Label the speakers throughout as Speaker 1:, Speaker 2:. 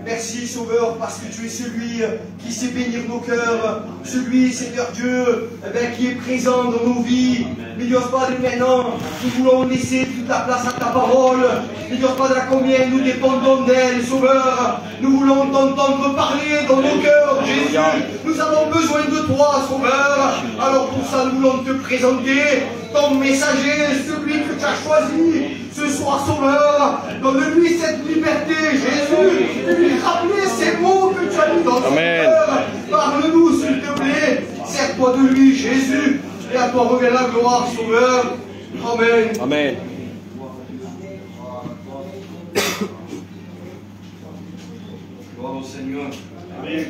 Speaker 1: Merci, Sauveur, parce que tu es celui qui sait bénir nos cœurs, celui, Seigneur Dieu, qui est présent dans nos vies. Mais Dios Padre, maintenant, nous voulons laisser toute la place à ta parole. Mais Dios Padre, combien nous dépendons d'elle, Sauveur. Nous voulons t'entendre parler dans nos cœurs, Jésus. Nous avons besoin de toi, Sauveur. Alors pour ça, nous voulons te présenter ton messager, celui que tu as choisi ce soir, Sauveur. Donne-lui cette liberté, Jésus, de lui rappeler ces mots que tu as mis dans son cœur. Parle-nous, s'il te plaît. Sers-toi de lui, Jésus. Et à toi revient la gloire, Sauveur. Amen.
Speaker 2: Amen.
Speaker 3: Gloire au Seigneur. Amen.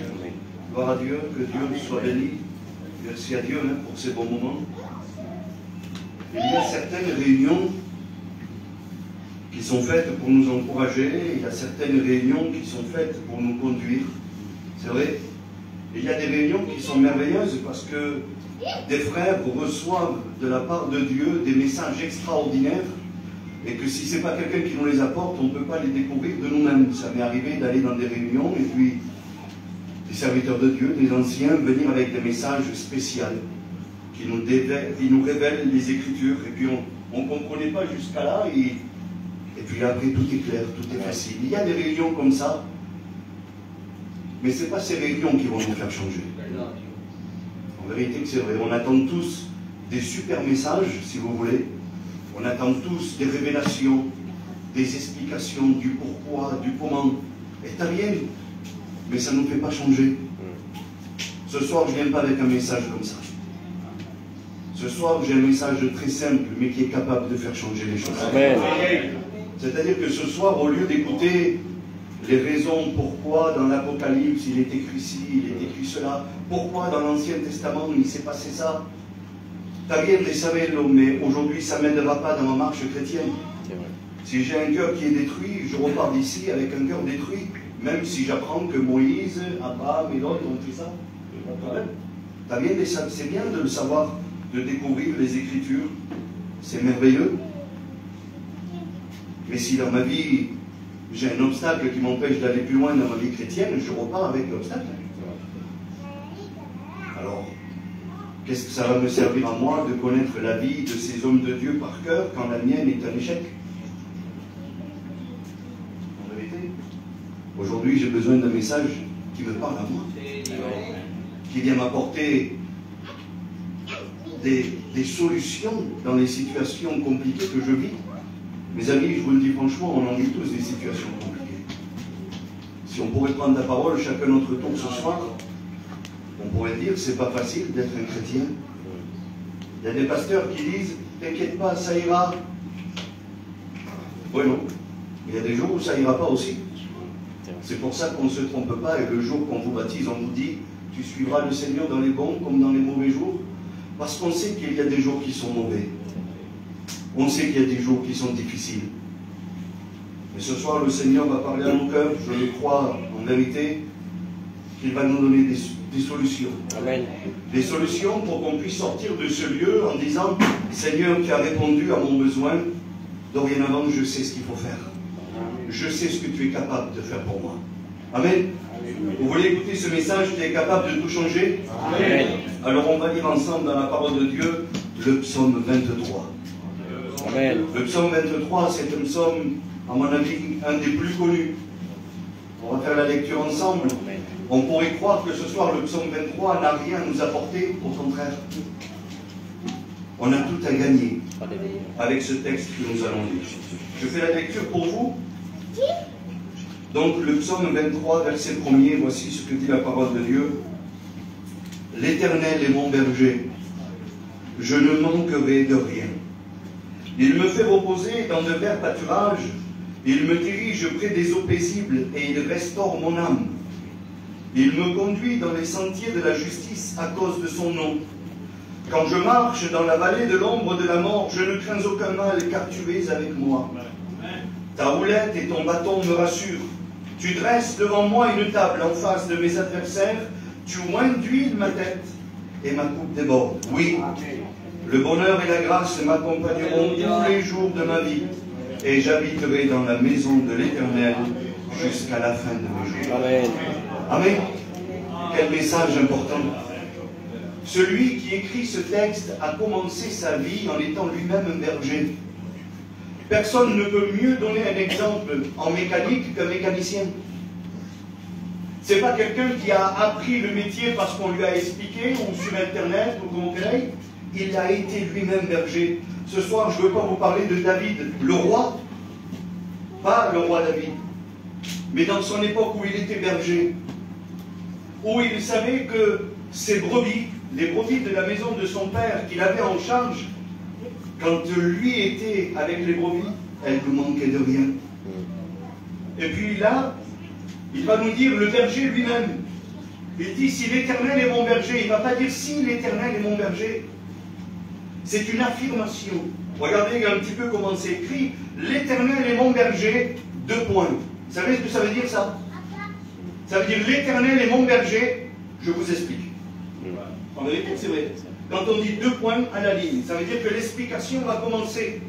Speaker 3: Gloire à Dieu, que Dieu soit béni. Merci à Dieu pour ces bons moments. Il y a certaines réunions qui sont faites pour nous encourager, il y a certaines réunions qui sont faites pour nous conduire. C'est vrai. Il y a des réunions qui sont merveilleuses parce que des frères reçoivent de la part de Dieu des messages extraordinaires et que si ce n'est pas quelqu'un qui nous les apporte, on ne peut pas les découvrir de nous-mêmes. Ça m'est arrivé d'aller dans des réunions et puis des serviteurs de Dieu, des anciens, venir avec des messages spéciaux qui nous révèlent les Écritures. Et puis on ne comprenait pas jusqu'à là et puis après tout est clair, tout est facile. Il y a des réunions comme ça, mais ce n'est pas ces réunions qui vont nous faire changer. En vérité que c'est vrai, on attend tous des super messages, si vous voulez. On attend tous des révélations, des explications du pourquoi, du comment. Et t'as rien, mais ça ne nous fait pas changer. Ce soir, je ne viens pas avec un message comme ça. Ce soir, j'ai un message très simple, mais qui est capable de faire changer les choses. C'est-à-dire que ce soir, au lieu d'écouter les raisons pourquoi dans l'Apocalypse il est écrit ci, il est écrit cela, pourquoi dans l'Ancien Testament il s'est passé ça, t'as rien de savoir, mais aujourd'hui ça ne m'aidera pas dans ma marche chrétienne. Si j'ai un cœur qui est détruit, je repars d'ici avec un cœur détruit, même si j'apprends que Moïse, Abraham et l'autre ont fait ça. C'est bien de le savoir, de découvrir les Écritures, c'est merveilleux. Mais si dans ma vie, j'ai un obstacle qui m'empêche d'aller plus loin dans ma vie chrétienne, je repars avec l'obstacle. Alors, qu'est-ce que ça va me servir à moi de connaître la vie de ces hommes de Dieu par cœur quand la mienne est un échec? En vérité, aujourd'hui j'ai besoin d'un message qui me parle à moi, qui vient m'apporter des solutions dans les situations compliquées que je vis. Mes amis, je vous le dis franchement, on en vit tous des situations compliquées. Si on pourrait prendre la parole chacun notre tour ce soir, on pourrait dire que c'est pas facile d'être un chrétien. Il y a des pasteurs qui disent « T'inquiète pas, ça ira ». Oui, non. Il y a des jours où ça ira pas aussi. C'est pour ça qu'on ne se trompe pas et le jour qu'on vous baptise, on vous dit « Tu suivras le Seigneur dans les bons comme dans les mauvais jours ». Parce qu'on sait qu'il y a des jours qui sont mauvais. On sait qu'il y a des jours qui sont difficiles. Mais ce soir, le Seigneur va parler à nos cœurs, je le crois en vérité, qu'il va nous donner des solutions.
Speaker 2: Amen.
Speaker 3: Des solutions pour qu'on puisse sortir de ce lieu en disant « Seigneur, tu as répondu à mon besoin, dorénavant, je sais ce qu'il faut faire. Je sais ce que tu es capable de faire pour moi. » Amen. Vous voulez écouter ce message, tu es capable de tout changer? Amen. Alors on va lire ensemble dans la parole de Dieu le psaume 23.
Speaker 2: Amen.
Speaker 3: Le psaume 23, c'est un psaume, à mon avis, un des plus connus. On va faire la lecture ensemble. On pourrait croire que ce soir, le psaume 23 n'a rien à nous apporter, au contraire. On a tout à gagner avec ce texte que nous allons lire. Je fais la lecture pour vous. Donc, le psaume 23, verset 1er, voici ce que dit la parole de Dieu. « L'Éternel est mon berger, je ne manquerai de rien. Il me fait reposer dans de verts pâturages, il me dirige près des eaux paisibles et il restaure mon âme. Il me conduit dans les sentiers de la justice à cause de son nom. Quand je marche dans la vallée de l'ombre de la mort, je ne crains aucun mal car tu es avec moi. Ta houlette et ton bâton me rassurent. Tu dresses devant moi une table en face de mes adversaires, tu oins d'huile ma tête et ma coupe déborde. Oui, le bonheur et la grâce m'accompagneront tous les jours de ma vie et j'habiterai dans la maison de l'Éternel jusqu'à la fin de mes jours.
Speaker 2: Amen.
Speaker 3: Amen. Quel message important. Celui qui écrit ce texte a commencé sa vie en étant lui-même un berger. Personne ne peut mieux donner un exemple en mécanique qu'un mécanicien. Ce n'est pas quelqu'un qui a appris le métier parce qu'on lui a expliqué, ou sur Internet, ou comme on connaît. Il a été lui-même berger. Ce soir, je ne veux pas vous parler de David, le roi, pas le roi David, mais dans son époque où il était berger, où il savait que ses brebis, les brebis de la maison de son père qu'il avait en charge, quand lui était avec les brebis, elles ne manquaient de rien. Et puis là, il va nous dire le berger lui-même. Il dit si l'Éternel est mon berger, il ne va pas dire si l'Éternel est mon berger. C'est une affirmation. Regardez un petit peu comment c'est écrit. L'Éternel est mon berger, 2 points. Vous savez ce que ça veut dire ça? Ça veut dire l'Éternel est mon berger, je vous explique. En vérité, c'est vrai. Quand on dit 2 points à la ligne, ça veut dire que l'explication va commencer.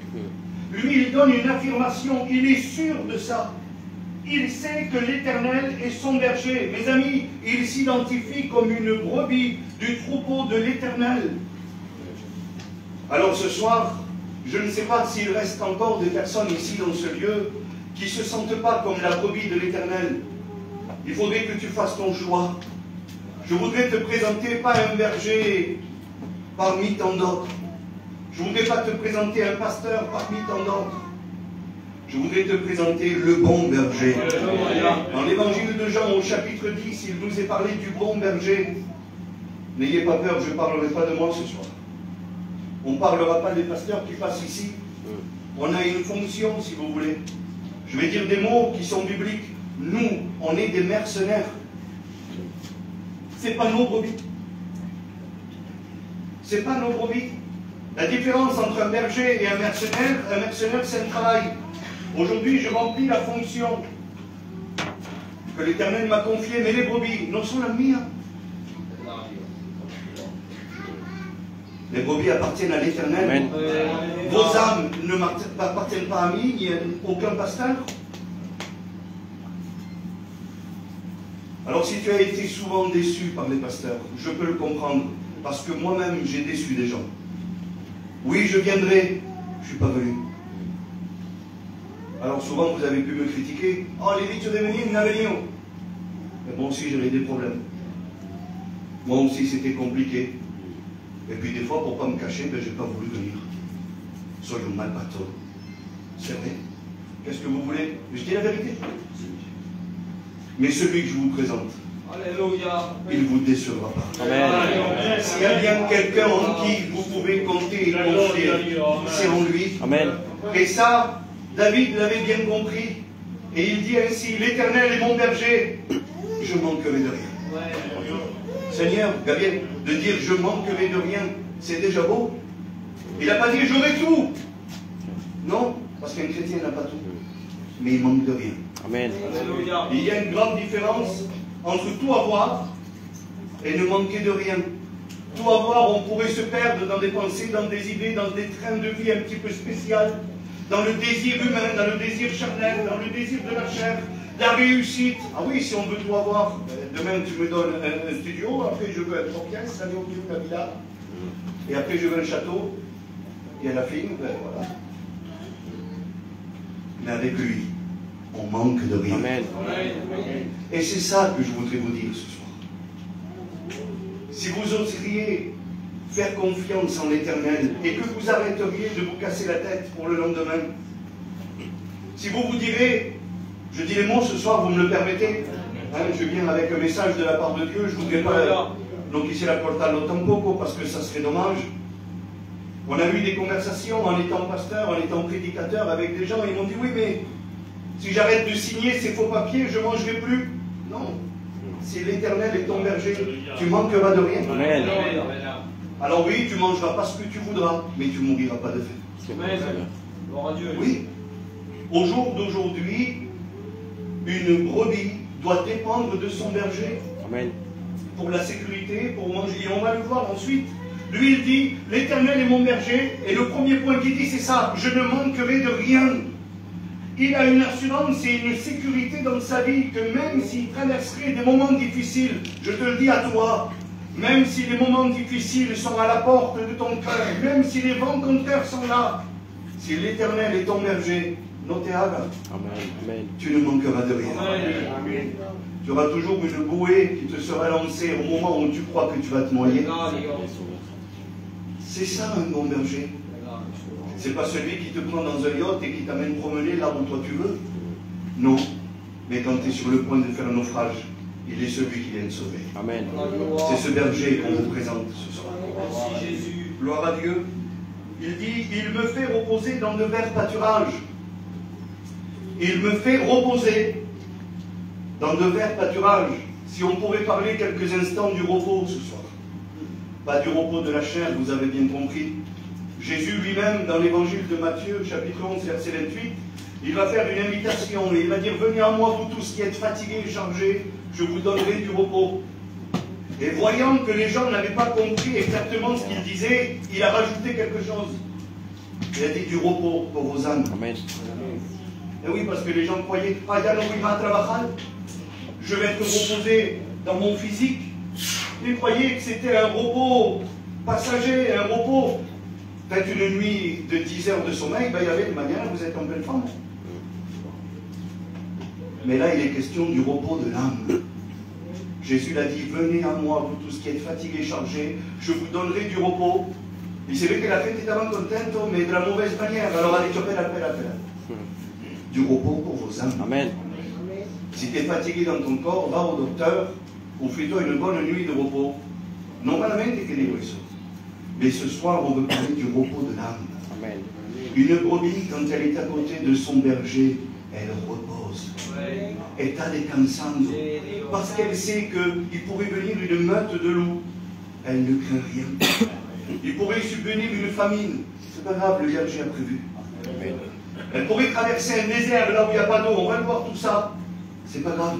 Speaker 3: Lui, il donne une affirmation, il est sûr de ça. Il sait que l'Éternel est son berger. Mes amis, il s'identifie comme une brebis du troupeau de l'Éternel. Alors ce soir, je ne sais pas s'il reste encore des personnes ici dans ce lieu qui ne se sentent pas comme la brebis de l'Éternel. Il faudrait que tu fasses ton choix. Je voudrais te présenter pas un berger parmi tant d'autres. Je ne voudrais pas te présenter un pasteur parmi tant d'autres. Je voudrais te présenter le bon berger. Dans l'évangile de Jean au chapitre 10, il nous est parlé du bon berger. N'ayez pas peur, je ne parlerai pas de moi ce soir. On ne parlera pas des pasteurs qui passent ici. On a une fonction, si vous voulez. Je vais dire des mots qui sont bibliques. Nous, on est des mercenaires. Ce n'est pas nos brebis. Ce n'est pas nos brebis. La différence entre un berger et un mercenaire, c'est un travail. Aujourd'hui, je remplis la fonction que l'Éternel m'a confiée, mais les brebis non sont la mienne. Les brebis appartiennent à l'Éternel. Vos âmes ne m'appartiennent pas à moi, ni à aucun pasteur. Alors si tu as été souvent déçu par les pasteurs, je peux le comprendre, parce que moi-même j'ai déçu des gens. Oui, je viendrai, je ne suis pas venu. Alors souvent vous avez pu me critiquer. Oh, les vies de venir, n'a venu. Mais moi aussi j'avais des problèmes. Moi aussi c'était compliqué. Et puis des fois, pour ne pas me cacher, ben, je n'ai pas voulu venir. Soyons mal bateaux. C'est vrai. Qu'est-ce que vous voulez? Je dis la vérité. Mais celui que je vous présente, alléluia, il ne vous décevra pas. Amen. S'il y a bien quelqu'un en qui vous pouvez compter et confier, c'est en lui. Amen. Et ça, David l'avait bien compris. Et il dit ainsi, l'Éternel est mon berger, je manquerai de rien. Seigneur, Gabriel, de dire je manquerai de rien, c'est déjà beau. Il n'a pas dit j'aurai tout. Non, parce qu'un chrétien n'a pas tout. Mais il manque de rien. Amen. Il y a une grande différence entre tout avoir et ne manquer de rien. Tout avoir, on pourrait se perdre dans des pensées, dans des idées, dans des trains de vie un petit peu spéciaux, dans le désir humain, dans le désir charnel, dans le désir de la chair, la réussite. Ah oui, si on veut tout avoir, demain tu me donnes un studio, après je veux un 3 pièces, aller au milieu de la villa, et après je veux un château, et à la fin, ben voilà. Mais avec lui, on manque de rien. Amen. Et c'est ça que je voudrais vous dire ce soir. Si vous oseriez faire confiance en l'Éternel et que vous arrêteriez de vous casser la tête pour le lendemain, si vous vous direz, je dis les mots ce soir, vous me le permettez, hein, je viens avec un message de la part de Dieu, je ne voudrais pas donc ici la portale tampoco parce que ça serait dommage. On a eu des conversations en étant pasteur, en étant prédicateur avec des gens, ils m'ont dit oui mais si j'arrête de signer ces faux papiers, je ne mangerai plus. Non. Si l'Éternel est ton berger, tu manqueras de rien. Amen. Alors oui, tu ne mangeras pas ce que tu voudras, mais tu ne mouriras pas de faim. Oui. Au jour d'aujourd'hui, une brebis doit dépendre de son berger. Amen. Pour la sécurité, pour manger. Et on va le voir ensuite. Lui, il dit, l'Éternel est mon berger. Et le premier point qu'il dit, c'est ça. Je ne manquerai de rien. il a une assurance et une sécurité dans sa vie que même s'il traverserait des moments difficiles, je te le dis à toi, même si les moments difficiles sont à la porte de ton cœur, même si les vents contraires sont là, si l'Éternel est ton berger, notéable, tu ne manqueras de rien. Amen. Tu auras toujours une bouée qui te sera lancée au moment où tu crois que tu vas te noyer. C'est ça un bon berger. C'est pas celui qui te prend dans un yacht et qui t'amène promener là où toi tu veux. Non. Mais quand tu es sur le point de faire un naufrage, il est celui qui vient te sauver. Amen. C'est ce berger qu'on vous présente ce soir. Merci Jésus. Gloire à Dieu. Il dit, il me fait reposer dans de verts pâturages. Il me fait reposer dans de verts pâturages. Si on pourrait parler quelques instants du repos ce soir. Pas du repos de la chair, vous avez bien compris. Jésus lui-même, dans l'évangile de Matthieu, chapitre 11, verset 28, il va faire une invitation et il va dire, venez à moi vous tous qui êtes fatigués et chargés, je vous donnerai du repos. Et voyant que les gens n'avaient pas compris exactement ce qu'il disait, il a rajouté quelque chose. Il a dit du repos pour vos âmes. Amen. Et oui, parce que les gens croyaient, je vais être reposé dans mon physique. Ils croyaient que c'était un repos passager, un repos. Faites une nuit de 10 heures de sommeil, ben, il y avait une manière, vous êtes en pleine forme. Mais là, il est question du repos de l'âme. Jésus l'a dit, venez à moi, vous tous qui êtes fatigués, chargés, je vous donnerai du repos. Il savait que la fête était avant contente, mais de la mauvaise manière. Alors allez, appelle. Du repos pour vos âmes. Amen. Si tu es fatigué dans ton corps, va au docteur, ou fais-toi une bonne nuit de repos. Normalmente che dico eso. Mais ce soir, on veut parler du repos de l'âme. Amen. Une brebis, quand elle est à côté de son berger, elle repose. Está descansando. Parce qu'elle sait qu'il pourrait venir une meute de loups. Elle ne craint rien. Il pourrait subvenir une famine. C'est pas grave, le berger a prévu. Amen. Elle pourrait traverser un désert là où il n'y a pas d'eau. On va le voir tout ça. C'est pas grave.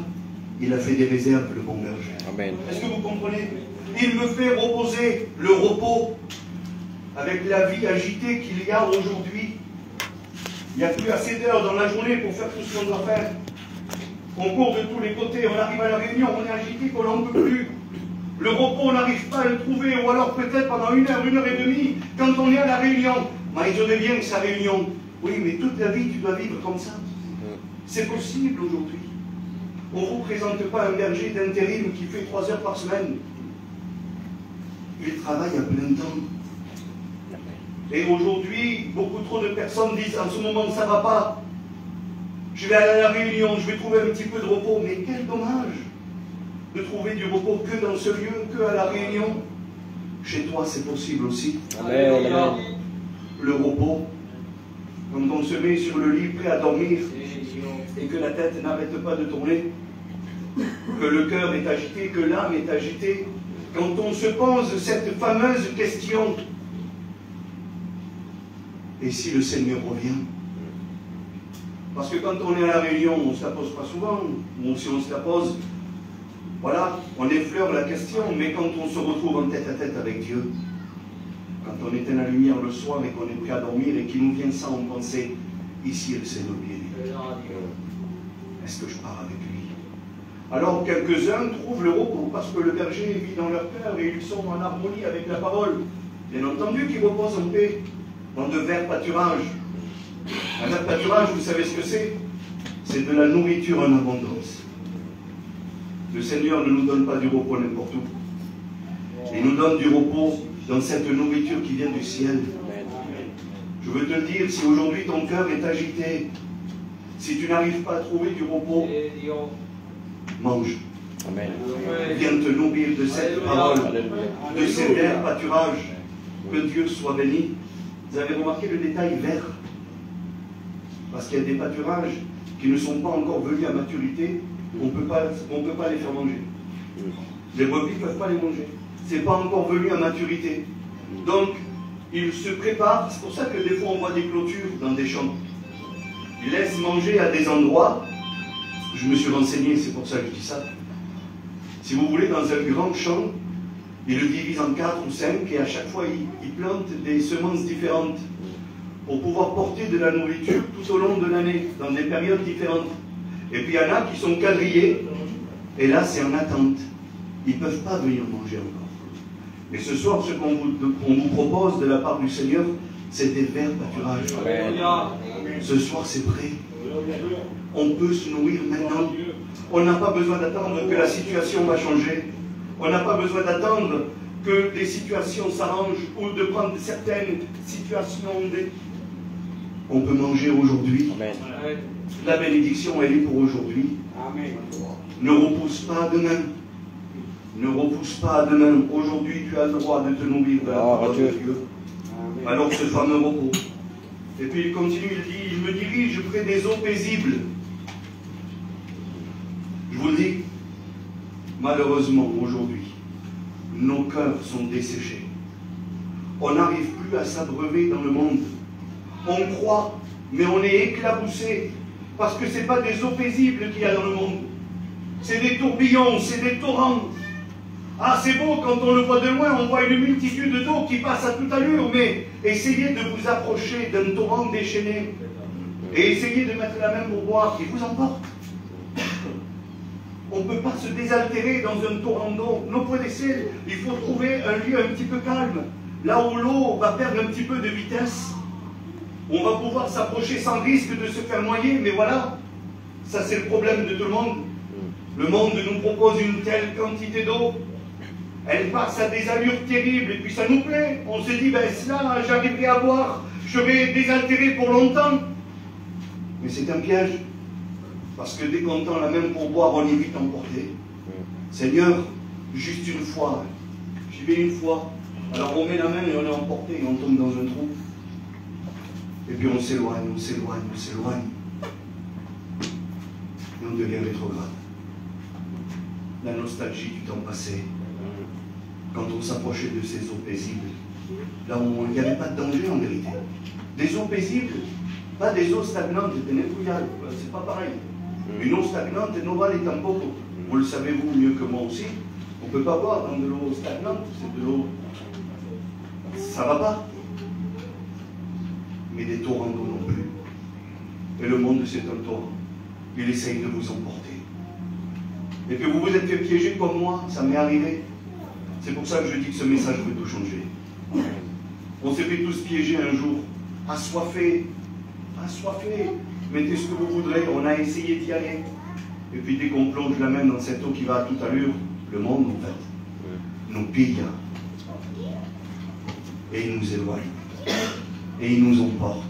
Speaker 3: Il a fait des réserves, le bon berger. Amen. Est-ce que vous comprenez? Il me fait reposer, le repos, avec la vie agitée qu'il y a aujourd'hui. Il n'y a plus assez d'heures dans la journée pour faire tout ce qu'on doit faire. On court de tous les côtés, on arrive à la réunion, on est agité qu'on n'en peut plus. Le repos, on n'arrive pas à le trouver, ou alors peut-être pendant 1 heure, 1 heure et demie, quand on est à la réunion. Mais il bien que sa réunion. Oui, mais toute la vie, tu dois vivre comme ça. C'est possible aujourd'hui. On ne vous présente pas un berger d'intérim qui fait 3 heures par semaine. Il travaille à plein temps. Et aujourd'hui, beaucoup trop de personnes disent, en ce moment, ça ne va pas. Je vais aller à la réunion, je vais trouver un petit peu de repos. Mais quel dommage de trouver du repos que dans ce lieu, que à la réunion. Chez toi, c'est possible aussi. Amen. Le repos, quand on se met sur le lit prêt à dormir et que la tête n'arrête pas de tourner, que le cœur est agité, que l'âme est agitée, quand on se pose cette fameuse question, et si le Seigneur revient? Parce que quand on est à la réunion, on ne se la pose pas souvent, ou si on se la pose, voilà, on effleure la question, mais quand on se retrouve en tête à tête avec Dieu, quand on éteint la lumière le soir et qu'on est prêt à dormir et qu'il nous vient ça en pensée, ici le Seigneur bien. Est-ce que je pars avec lui? Alors quelques-uns trouvent le repos parce que le berger vit dans leur cœur et ils sont en harmonie avec la parole. Bien entendu qu'ils reposent en paix dans de verts pâturages. Un vert pâturage, vous savez ce que c'est? C'est de la nourriture en abondance. Le Seigneur ne nous donne pas du repos n'importe où. Il nous donne du repos dans cette nourriture qui vient du ciel. Je veux te dire, si aujourd'hui ton cœur est agité, si tu n'arrives pas à trouver du repos, mange. Amen. Viens te nourrir de cette parole, de ces verts pâturages. Que Dieu soit béni. Vous avez remarqué le détail vert? Parce qu'il y a des pâturages qui ne sont pas encore venus à maturité, on ne peut pas les faire manger. Les brebis ne peuvent pas les manger. Ce n'est pas encore venu à maturité. Donc, ils se préparent. C'est pour ça que des fois on voit des clôtures dans des champs. Ils laissent manger à des endroits. Je me suis renseigné, c'est pour ça que je dis ça. Si vous voulez, dans un grand champ, ils le divisent en 4 ou 5 et à chaque fois ils plantent des semences différentes. pour pouvoir porter de la nourriture tout au long de l'année, dans des périodes différentes. Et puis il y en a qui sont quadrillés, et là c'est en attente. Ils ne peuvent pas venir manger encore. Et ce soir, ce qu'on vous propose de la part du Seigneur, c'est des verts pâturages. Ce soir, c'est prêt. On peut se nourrir maintenant. On n'a pas besoin d'attendre que la situation va changer. On n'a pas besoin d'attendre que les situations s'arrangent ou de prendre certaines situations. On peut manger aujourd'hui. La bénédiction, elle est pour aujourd'hui. Ne repousse pas demain. Ne repousse pas demain. Aujourd'hui, tu as le droit de te nourrir de la parole de Dieu. Alors ce fameux repos. Et puis il continue, il dit, il me dirige près des eaux paisibles. Je vous le dis, malheureusement, aujourd'hui, nos cœurs sont desséchés. On n'arrive plus à s'abreuver dans le monde. On croit, mais on est éclaboussé. Parce que ce n'est pas des eaux paisibles qu'il y a dans le monde. C'est des tourbillons, c'est des torrents. Ah, c'est beau, quand on le voit de loin, on voit une multitude d'eau qui passe à toute allure, mais essayez de vous approcher d'un torrent déchaîné et essayez de mettre la main pour boire, il vous emporte. On ne peut pas se désaltérer dans un torrent d'eau. Non, connaissez, il faut trouver un lieu un petit peu calme, là où l'eau va perdre un petit peu de vitesse. On va pouvoir s'approcher sans risque de se faire noyer, mais voilà, ça c'est le problème de tout le monde. Le monde nous propose une telle quantité d'eau. Elle passe à des allures terribles et puis ça nous plaît. On se dit, ben là, j'arriverai à boire, je vais désaltérer pour longtemps. Mais c'est un piège. Parce que dès qu'on tend la main pour boire, on est vite emporté. Seigneur, juste une fois. J'y vais une fois. Alors on met la main et on est emporté et on tombe dans un trou. Et puis on s'éloigne, on s'éloigne, on s'éloigne. Et on devient rétrograde. La nostalgie du temps passé. Quand on s'approchait de ces eaux paisibles, là où il n'y avait pas de danger en vérité. Des eaux paisibles, pas des eaux stagnantes, c'est pas pareil. Une eau stagnante non vale tampoco. Vous le savez vous mieux que moi aussi. On ne peut pas boire dans de l'eau stagnante, c'est de l'eau. Ça va pas. Mais des torrents d'eau non plus. Et le monde c'est un torrent. Il essaye de vous emporter. Et que vous vous êtes fait piéger comme moi, ça m'est arrivé. C'est pour ça que je dis que ce message peut tout changer. On s'est fait tous piéger un jour, assoiffés, mettez ce que vous voudrez, on a essayé d'y aller. Et puis dès qu'on plonge la main dans cette eau qui va à toute allure, le monde en fait nous pille. Et il nous éloigne. Et il nous emporte.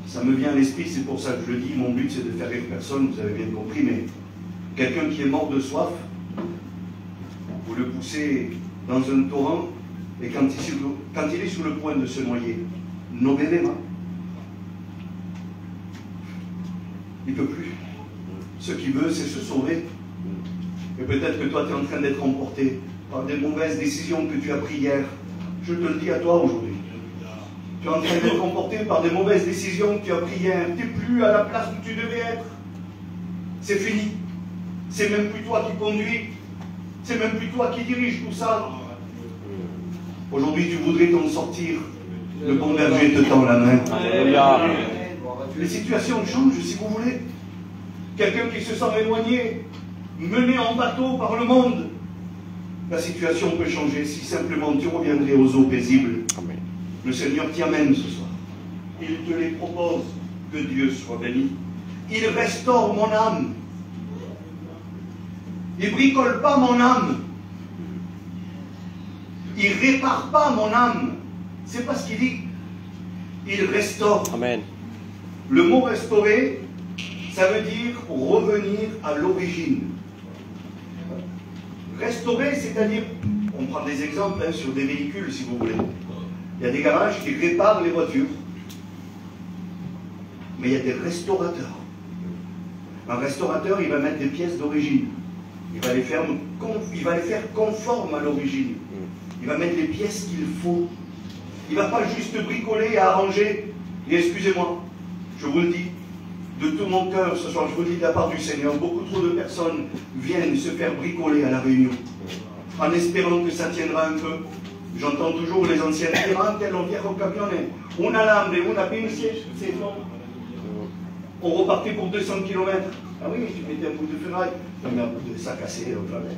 Speaker 3: Ça me vient à l'esprit, c'est pour ça que je le dis, mon but c'est de faire rire personne, vous avez bien compris, mais quelqu'un qui est mort de soif, vous le poussez dans un torrent, et quand il est sur le point de se noyer, no bebema, il ne peut plus. Ce qu'il veut, c'est se sauver. Et peut-être que toi, tu es en train d'être emporté par des mauvaises décisions que tu as prises hier. Je te le dis à toi aujourd'hui. Tu es en train d'être emporté par des mauvaises décisions que tu as prises hier. Tu n'es plus à la place où tu devais être. C'est fini. C'est même plus toi qui conduis. C'est même plus toi qui dirige tout ça. Aujourd'hui, tu voudrais t'en sortir. Le bon berger te tend la main. Les situations changent si vous voulez. Quelqu'un qui se sent éloigné, mené en bateau par le monde. La situation peut changer si simplement tu reviendrais aux eaux paisibles. Amen. Le Seigneur t'y amène ce soir. Il te les propose. Que Dieu soit béni. Il restaure mon âme. Il ne bricole pas mon âme. Il ne répare pas mon âme. C'est pas ce qu'il dit. Il restaure.
Speaker 2: Amen.
Speaker 3: Le mot restaurer, ça veut dire revenir à l'origine. Restaurer, c'est-à-dire, on prend des exemples sur des véhicules si vous voulez. Il y a des garages qui réparent les voitures. Mais il y a des restaurateurs. Un restaurateur, il va mettre des pièces d'origine. Il va les faire conformes à l'origine. Il va mettre les pièces qu'il faut. Il ne va pas juste bricoler et arranger. Et excusez-moi, je vous le dis, de tout mon cœur ce soir, je vous le dis de la part du Seigneur, beaucoup trop de personnes viennent se faire bricoler à la réunion, en espérant que ça tiendra un peu. J'entends toujours les anciens dire, antes los viejos camiones, un alambre, una pince, c'est bon. On repartait pour 200 km. Ah oui, tu mettais un bout de ferraille, tu mets un bout de sac cassé au travers.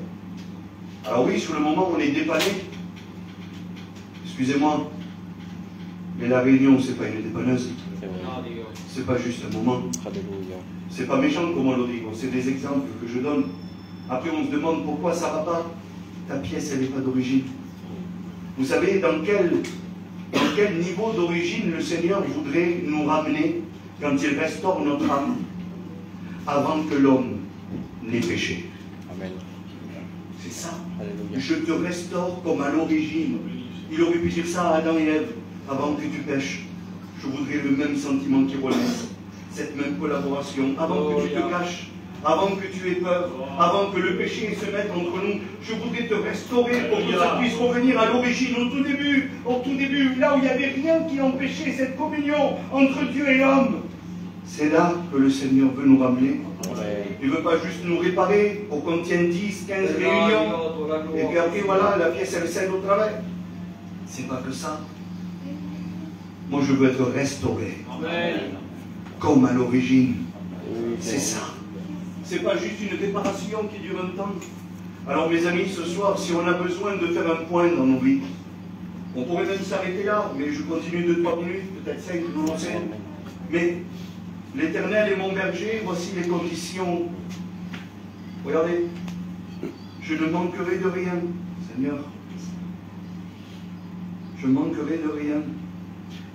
Speaker 3: Alors oui, sur le moment, on est dépanné. Excusez-moi, mais la réunion, c'est pas une dépanneuse. C'est pas juste un moment. C'est pas méchant comme on le dit, c'est des exemples que je donne. Après, on se demande pourquoi ça va pas. Ta pièce, elle n'est pas d'origine. Vous savez dans quel niveau d'origine le Seigneur voudrait nous ramener quand il restaure notre âme avant que l'homme n'ait péché.
Speaker 2: Amen.
Speaker 3: C'est ça.
Speaker 2: Alléluia.
Speaker 3: Je te restaure comme à l'origine. Il aurait pu dire ça à Adam et Ève avant que tu pêches. Je voudrais le même sentiment qui renaisse, cette même collaboration, avant que tu te caches, avant que tu aies peur, avant que le péché se mette entre nous. Je voudrais te restaurer pour que ça puisse revenir à l'origine, au tout début, là où il n'y avait rien qui empêchait cette communion entre Dieu et l'homme. C'est là que le Seigneur veut nous ramener. Il ne veut pas juste nous réparer pour qu'on tienne 10, 15 réunions, et puis après voilà, la pièce elle cède au travers. C'est pas que ça. Moi je veux être restauré.
Speaker 1: Amen.
Speaker 3: Comme à l'origine. C'est ça. C'est pas juste une réparation qui dure un temps. Alors mes amis, ce soir, si on a besoin de faire un point dans nos vies, on pourrait même s'arrêter là, mais je continue 2-3 minutes, peut-être 5, vous le savez. Mais l'Éternel est mon berger, voici les conditions. Regardez, je ne manquerai de rien, Seigneur. Je ne manquerai de rien.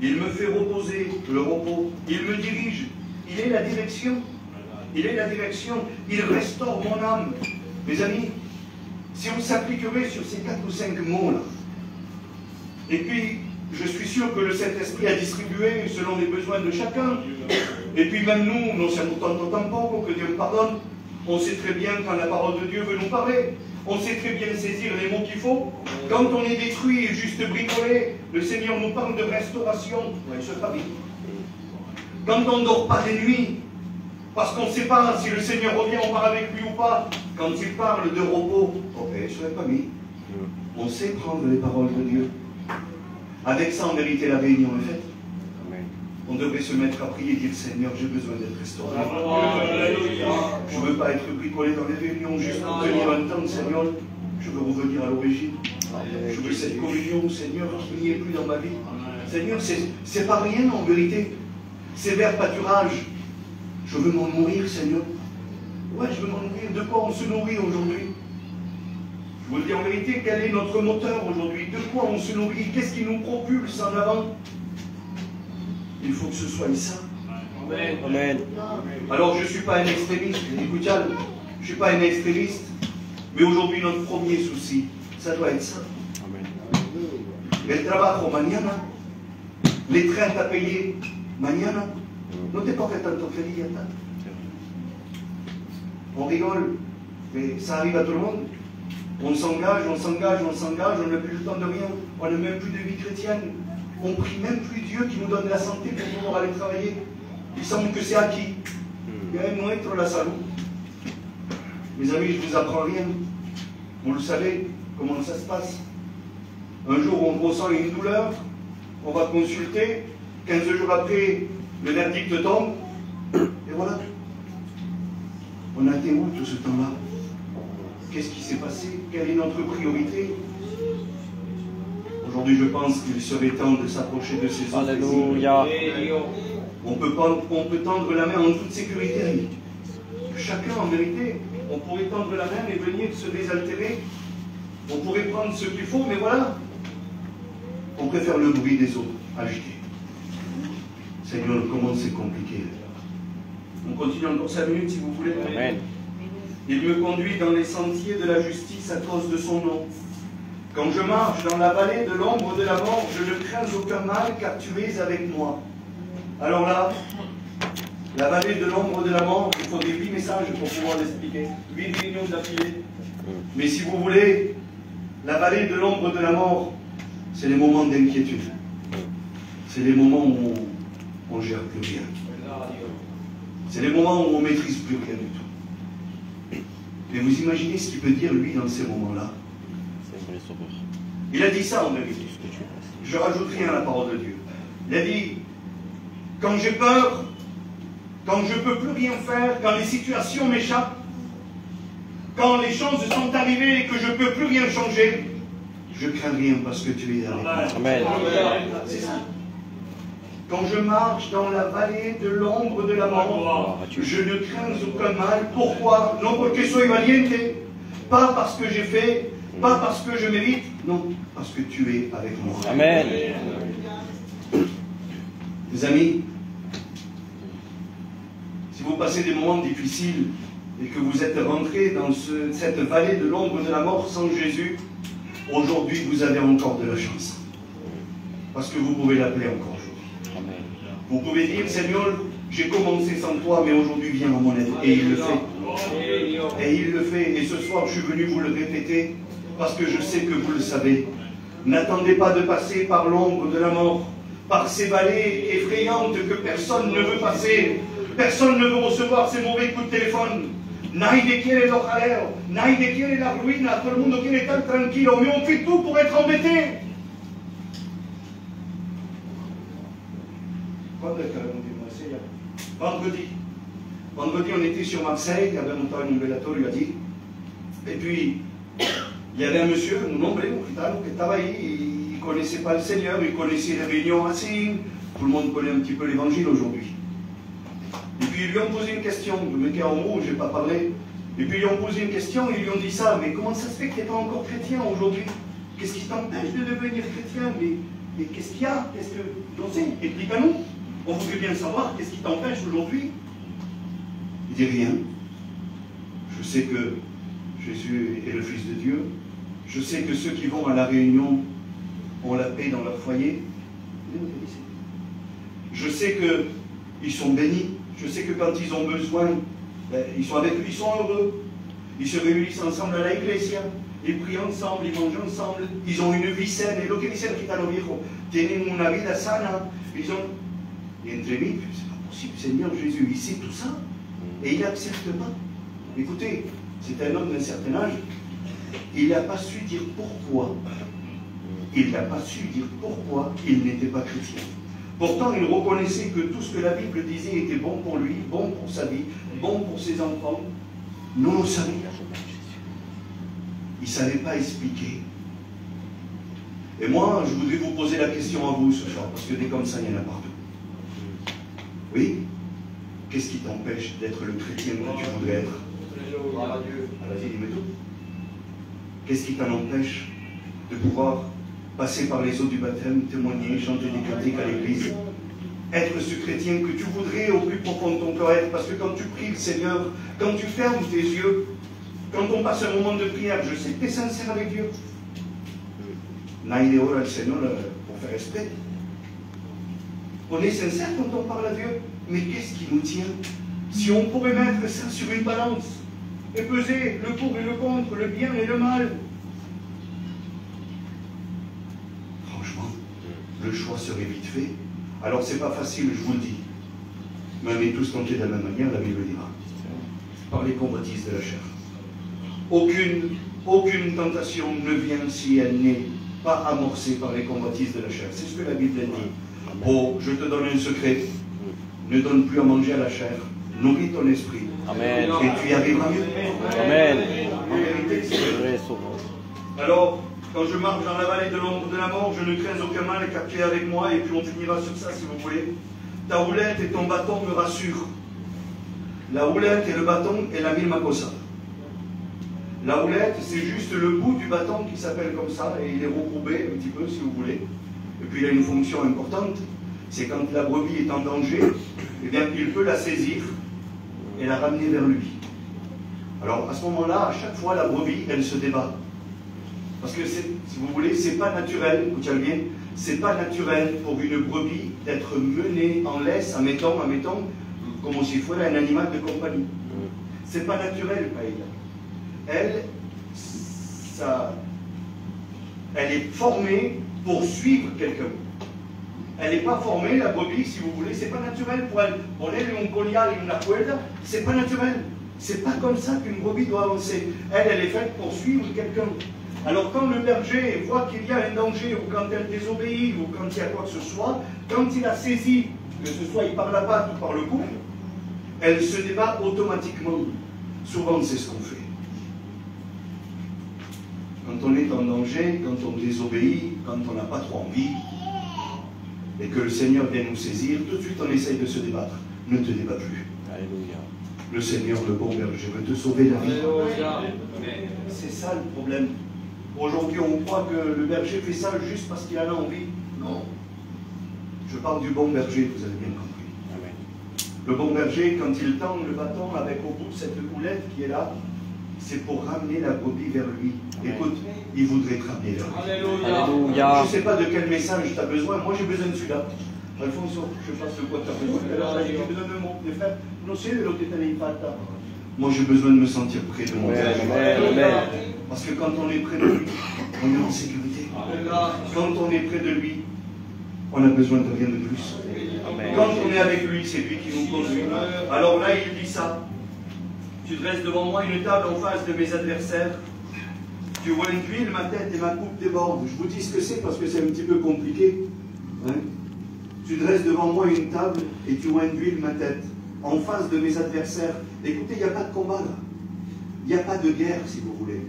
Speaker 3: Il me fait reposer, le repos. Il me dirige. Il est la direction. Il est la direction. Il restaure mon âme. Mes amis, si on s'appliquerait sur ces 4 ou 5 mots-là, et puis je suis sûr que le Saint-Esprit a distribué selon les besoins de chacun, et puis même nous, non siamo tanto tampoco, que Dieu me pardonne, on sait très bien quand la parole de Dieu veut nous parler. On sait très bien saisir les mots qu'il faut. Quand on est détruit et juste bricolé, le Seigneur nous parle de restauration. Ouais, ce sera vite. Quand on ne dort pas des nuits, parce qu'on ne sait pas si le Seigneur revient, on part avec lui ou pas. Quand il parle de repos, ok, je ne serais pas mis. On sait prendre les paroles de Dieu. Avec ça, en vérité, la réunion est faite. On devrait se mettre à prier et dire, Seigneur, j'ai besoin d'être restauré. Je ne veux pas être bricolé dans les réunions juste pour tenir un temps, Seigneur. Je veux revenir à l'origine. Je veux cette communion, Seigneur, qui n'y est plus dans ma vie. Seigneur, c'est pas rien en vérité. C'est vers pâturage. Je veux m'en nourrir, Seigneur. Ouais, je veux m'en nourrir. De quoi on se nourrit aujourd'hui? Je vous le dis en vérité, quel est notre moteur aujourd'hui? De quoi on se nourrit? Qu'est-ce qui nous propulse en avant? Il faut que ce soit ça.
Speaker 1: Amen.
Speaker 2: Amen.
Speaker 3: Alors je ne suis pas un extrémiste, écoute, je ne suis pas un extrémiste, mais aujourd'hui notre premier souci, ça doit être ça.
Speaker 2: Amen.
Speaker 3: El trabajo mañana, les traites à payer mañana, no te portes tanto feliz. On rigole, mais ça arrive à tout le monde. On s'engage, on n'a plus le temps de rien, on n'a même plus de vie chrétienne. On prie même plus Dieu qui nous donne la santé pour pouvoir aller travailler. Il semble que c'est acquis. Nuestro la salud. Mes amis, je ne vous apprends rien. Vous le savez, comment ça se passe. Un jour, on ressent une douleur, on va consulter, 15 jours après, le verdict tombe, et voilà. On a été où tout ce temps-là? Qu'est-ce qui s'est passé? Quelle est notre priorité? Aujourd'hui, je pense qu'il serait temps de s'approcher de ces autres.
Speaker 2: Alléluia.
Speaker 3: On peut tendre la main en toute sécurité. Chacun, en vérité, on pourrait tendre la main et venir se désaltérer. On pourrait prendre ce qu'il faut, mais voilà. On préfère le bruit des autres, agiter. Seigneur, comment c'est compliqué. On continue encore 5 minutes si vous voulez.
Speaker 2: Amen.
Speaker 3: Il me conduit dans les sentiers de la justice à cause de son nom. Quand je marche dans la vallée de l'ombre de la mort, je ne crains aucun mal car tu es avec moi. Alors là, la vallée de l'ombre de la mort, il faudrait 8 messages pour pouvoir l'expliquer. 8 réunions d'affilée. Mais si vous voulez, la vallée de l'ombre de la mort, c'est les moments d'inquiétude. C'est les moments où on ne gère plus rien. C'est les moments où on ne maîtrise plus rien du tout. Mais vous imaginez ce qu'il peut dire lui dans ces moments-là? Il a dit ça en vérité. Je rajoute rien à la parole de Dieu. Il a dit, quand j'ai peur, quand je ne peux plus rien faire, quand les situations m'échappent, quand les choses sont arrivées et que je ne peux plus rien changer, je crains rien parce que tu es avec moi.
Speaker 2: Amen.
Speaker 3: C'est ça. Quand je marche dans la vallée de l'ombre de la mort, je ne crains aucun mal. Pourquoi? Non porque soy valiente. Pas parce que j'ai fait, pas parce que je mérite, non, parce que tu es avec moi.
Speaker 2: Amen.
Speaker 3: Mes amis, si vous passez des moments difficiles et que vous êtes rentrés dans cette vallée de l'ombre de la mort sans Jésus, aujourd'hui vous avez encore de la chance. Parce que vous pouvez l'appeler encore aujourd'hui.
Speaker 2: Amen.
Speaker 3: Vous pouvez dire, Seigneur, j'ai commencé sans toi, mais aujourd'hui viens à mon aide. Et il le fait. Et il le fait. Et ce soir, je suis venu vous le répéter, parce que je sais que vous le savez. N'attendez pas de passer par l'ombre de la mort, par ces vallées effrayantes que personne ne veut passer. Personne ne veut recevoir ces mauvais coups de téléphone. Nadie quiere los jaleos, nadie quiere la ruina, tout le monde quiere estar tranquilo, mais on fait tout pour être embêté. Vendredi, on était sur Marseille, abbiamo fatto un velatorio à dire. Et puis, il y avait un monsieur, un hombre, un gitano, qui était là, il ne connaissait pas le Seigneur, il connaissait les réunions assis. Tout le monde connaît un petit peu l'évangile aujourd'hui. Et puis, ils lui ont posé une question, le mec est en haut, je n'ai pas parlé. Et puis, ils lui ont posé une question, ils lui ont dit ça, mais comment ça se fait que tu n'es pas encore chrétien aujourd'hui? Qu'est-ce qui t'empêche de devenir chrétien? Mais qu'est-ce qu'il y a? Qu'est-ce que... Non, sais, explique-nous. On voudrait bien savoir qu'est-ce qui t'empêche aujourd'hui. Il dit rien. Je sais que Jésus est le Fils de Dieu. Je sais que ceux qui vont à la réunion ont la paix dans leur foyer. Je sais qu'ils sont bénis. Je sais que quand ils ont besoin, ils sont avec eux, ils sont heureux. Ils se réunissent ensemble à la iglesia. Ils prient ensemble, ils mangent ensemble. Ils ont une vie saine. Et lo que dice el gitano viejo, tienen una vida sana. Ils ont... Et entre nous, c'est pas possible, Seigneur Jésus, il sait tout ça. Et il n'accepte pas. Écoutez, c'est un homme d'un certain âge. Il n'a pas su dire pourquoi. Il n'a pas su dire pourquoi il n'était pas chrétien. Pourtant, il reconnaissait que tout ce que la Bible disait était bon pour lui, bon pour sa vie, bon pour ses enfants. Non, on savait. Il ne savait pas expliquer. Et moi, je voudrais vous poser la question à vous ce soir, parce que des comme ça, il y en a partout. Oui? Qu'est-ce qui t'empêche d'être le chrétien que tu voudrais être? Vas-y, dis-moi tout. Qu'est-ce qui t'en empêche de pouvoir passer par les eaux du baptême, témoigner, chanter des cantiques à l'église, être ce chrétien que tu voudrais au plus profond de ton cœur être? Parce que quand tu pries le Seigneur, quand tu fermes tes yeux, quand on passe un moment de prière, je sais que tu es sincère avec Dieu. Naïde ora al Seigneur pour faire respect. On est sincère quand on parle à Dieu, mais qu'est-ce qui nous tient? Si on pourrait mettre ça sur une balance et peser le pour et le contre, le bien et le mal, franchement, le choix serait vite fait. Alors c'est pas facile, je vous le dis, mais on est tous tentés de la même manière, la Bible dira, par les convoitises de la chair. Aucune tentation ne vient si elle n'est pas amorcée par les convoitises de la chair. C'est ce que la Bible dit. Oh, je te donne un secret. Ne donne plus à manger à la chair. Nourris ton esprit.
Speaker 2: Amen.
Speaker 3: Et tu y arriveras mieux.
Speaker 2: Amen.
Speaker 3: En vérité, c'est vrai. Alors, quand je marche dans la vallée de l'ombre de la mort, je ne crains aucun mal car tu es avec moi. Et puis on finira sur ça si vous voulez. Ta houlette et ton bâton me rassurent. La houlette et le bâton est la misma cosa. La houlette, c'est juste le bout du bâton qui s'appelle comme ça, et il est recourbé un petit peu, si vous voulez. Et puis il a une fonction importante, c'est quand la brebis est en danger, eh bien il peut la saisir et la ramener vers lui. Alors à ce moment-là, à chaque fois, la brebis, elle se débat. Parce que, si vous voulez, c'est pas naturel, écoutez bien, c'est pas naturel pour une brebis d'être menée en laisse, admettons, comme si fuera un animal de compagnie. C'est pas naturel, paella. Elle est formée pour suivre quelqu'un. Elle n'est pas formée, la brebis, si vous voulez, c'est pas naturel pour elle. Ponerle un collier et une cuerda, c'est pas naturel. C'est pas comme ça qu'une brebis doit avancer. Elle est faite pour suivre quelqu'un. Alors quand le berger voit qu'il y a un danger, ou quand elle désobéit, ou quand il y a quoi que ce soit, quand il a saisi, que ce soit il par la patte ou par le cou, elle se débat automatiquement. Souvent c'est ce qu'on fait. Quand on est en danger, quand on désobéit, quand on n'a pas trop envie, et que le Seigneur vient nous saisir, tout de suite on essaye de se débattre. Ne te débat plus.
Speaker 2: Alléluia.
Speaker 3: Le Seigneur, le bon berger, veut te sauver la vie.
Speaker 1: Alléluia.
Speaker 3: C'est ça le problème. Aujourd'hui, on croit que le berger fait ça juste parce qu'il en a envie. Non. Je parle du bon berger, vous avez bien compris.
Speaker 2: Amen.
Speaker 3: Le bon berger, quand il tend le bâton avec au bout cette houlette qui est là, c'est pour ramener la brebis vers lui.
Speaker 2: Amen.
Speaker 3: Écoute, il voudrait te ramener vers lui.
Speaker 1: Alléluia.
Speaker 2: Alléluia.
Speaker 3: Je ne sais pas de quel message tu as besoin. Moi, j'ai besoin de celui-là. Alfonso, je sais pas de quoi tu as besoin. J'ai besoin de mon frère. Non, c'est le Moi, j'ai besoin de me sentir près de mon Père.
Speaker 2: Amen.
Speaker 3: Parce que quand on est près de lui, on est en sécurité. Quand on est près de lui, on n'a besoin de rien de plus.
Speaker 2: Amen.
Speaker 3: Quand on est avec lui, c'est lui qui nous conduit. Alors là, il dit ça. Tu dresses devant moi une table en face de mes adversaires. Tu vois une huile, ma tête et ma coupe débordent. Je vous dis ce que c'est parce que c'est un petit peu compliqué. Hein? Tu dresses devant moi une table et tu vois une huile, ma tête, en face de mes adversaires. Écoutez, il n'y a pas de combat là. Il n'y a pas de guerre, si vous voulez.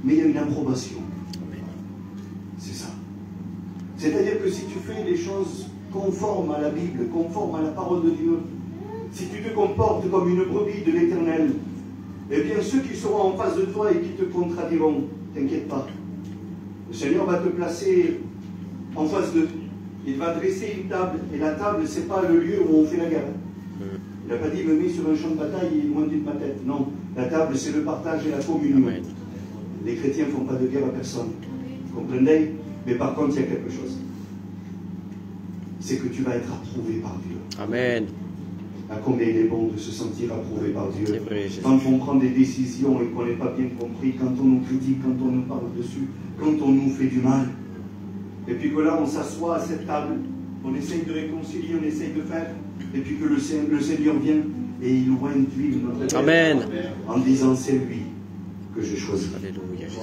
Speaker 3: Mais il y a une approbation. C'est ça. C'est-à-dire que si tu fais les choses conformes à la Bible, conformes à la parole de Dieu, si tu te comportes comme une brebis de l'Éternel, eh bien ceux qui seront en face de toi et qui te contradiront, t'inquiète pas. Le Seigneur va te placer en face d'eux. Il va dresser une table. Et la table, ce n'est pas le lieu où on fait la guerre. Il n'a pas dit me mets sur un champ de bataille et loin de ma tête. Non, la table, c'est le partage et la communion.
Speaker 2: Amen.
Speaker 3: Les chrétiens ne font pas de guerre à personne. Vous comprenez? Mais par contre, il y a quelque chose. C'est que tu vas être approuvé par Dieu.
Speaker 2: Amen.
Speaker 3: À combien il est bon de se sentir approuvé par Dieu.
Speaker 2: C'est vrai, Jésus.
Speaker 3: Quand on prend des décisions et qu'on n'est pas bien compris, quand on nous critique, quand on nous parle dessus, quand on nous fait du mal, et puis que là on s'assoit à cette table, on essaye de réconcilier, on essaye de faire, et puis que le Seigneur vient et il oint d'huile notre tête.
Speaker 2: Amen.
Speaker 3: En disant c'est lui que j'ai choisi.
Speaker 2: Alléluia, Jésus.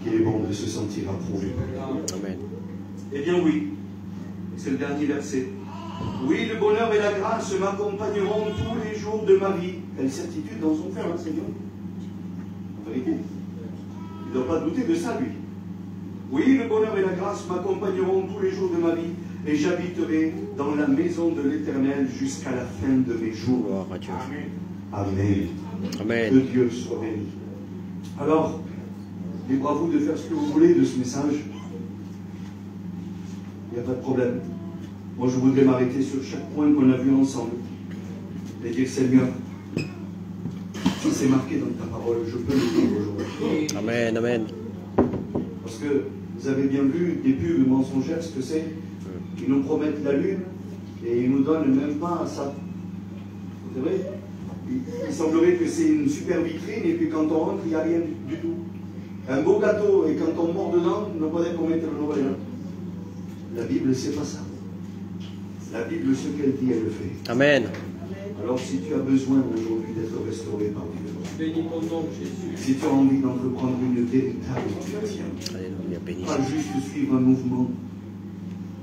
Speaker 3: Qu'il est bon de se sentir approuvé.
Speaker 2: Amen.
Speaker 3: Eh bien oui, c'est le dernier verset. Oui, le bonheur et la grâce m'accompagneront tous les jours de ma vie. Quelle certitude dans son cœur, hein, Seigneur. En vérité. Il ne doit pas douter de ça, lui. Oui, le bonheur et la grâce m'accompagneront tous les jours de ma vie, et j'habiterai dans la maison de l'Éternel jusqu'à la fin de mes jours.
Speaker 2: Gloire à Dieu.
Speaker 3: Amen.
Speaker 2: Amen.
Speaker 3: Que Dieu soit béni. Alors, libre à vous de faire ce que vous voulez de ce message. Il n'y a pas de problème. Moi, je voudrais m'arrêter sur chaque point qu'on a vu ensemble et dire, Seigneur, si c'est marqué dans ta parole, je peux le dire aujourd'hui.
Speaker 2: Amen. Amen.
Speaker 3: Parce que vous avez bien vu des pubs mensongères, ce que c'est. Ils nous promettent la lune et ils nous donnent même pas ça. C'est vrai? Il semblerait que c'est une super vitrine et puis quand on rentre, il n'y a rien du tout. Un beau gâteau et quand on mord dedans, on ne peut pas mettre le nourrir. La Bible, c'est pas ça. La Bible, ce qu'elle dit, elle le fait.
Speaker 2: Amen.
Speaker 3: Alors si tu as besoin aujourd'hui d'être restauré par Dieu,
Speaker 1: Bénis ton nom, Jésus.
Speaker 3: si tu as envie d'entreprendre une véritable chrétienne,
Speaker 2: Alléluia. Béni.
Speaker 3: pas juste suivre un mouvement,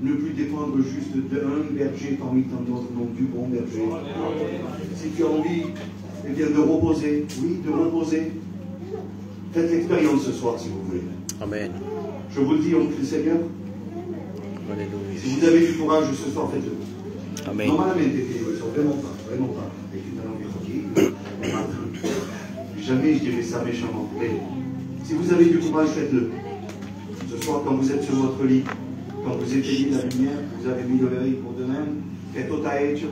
Speaker 3: ne plus dépendre juste d'un berger parmi tant d'autres, non, du bon berger. Si tu as envie, eh bien, de reposer, oui, de reposer, faites l'expérience ce soir si vous voulez.
Speaker 2: Amen.
Speaker 3: Je vous le dis, on prie le Seigneur.
Speaker 2: Alléluia.
Speaker 3: Si vous avez du courage ce soir, faites-le.
Speaker 2: Amen.
Speaker 3: Normalement, vraiment pas, vraiment pas. Et tu t'as envie jamais je dirais ça méchamment. Mais si vous avez du courage, faites-le. Ce soir, quand vous êtes sur votre lit, quand vous éteignez la lumière, vous avez mis le verre pour demain, che tot ha hecho,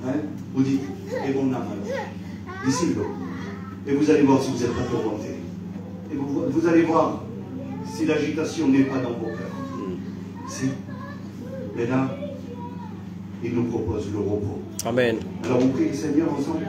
Speaker 3: hein, vous dites, et bon âme, dites-le. Et vous allez voir si vous êtes pas tourmenté. Et vous allez voir si l'agitation n'est pas dans vos cœurs. Si. Mais là, il nous propose le repos.
Speaker 2: Amen.
Speaker 3: Alors on prie le Seigneur ensemble.